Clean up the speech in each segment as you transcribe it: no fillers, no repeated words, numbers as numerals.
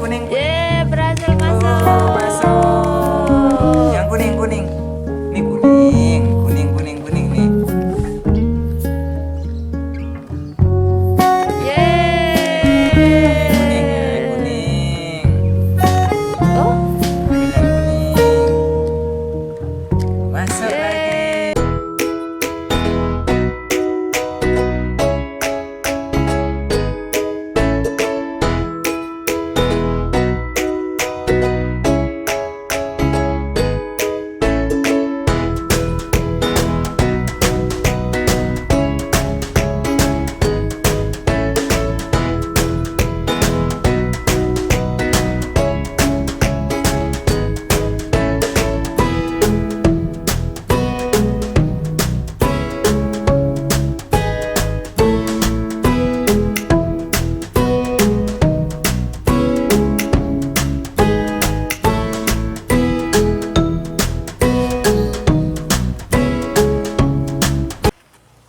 kuning. Berhasil masuk. Oh, masuk. Yang kuning. Ini kuning nih. Kuning. Oh, Mainan kuning. Masuk lagi.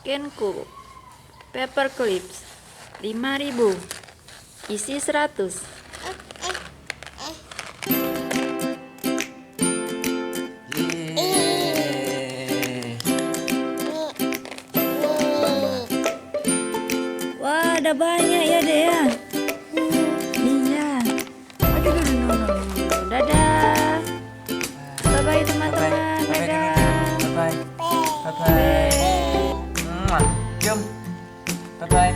Kenku paper clips 5.000, isi 100. Wah, ada banyak ya deh ya. Iya. Aduh, dadah. Bye bye teman-teman. Dadah. Bye. Jom. Bye.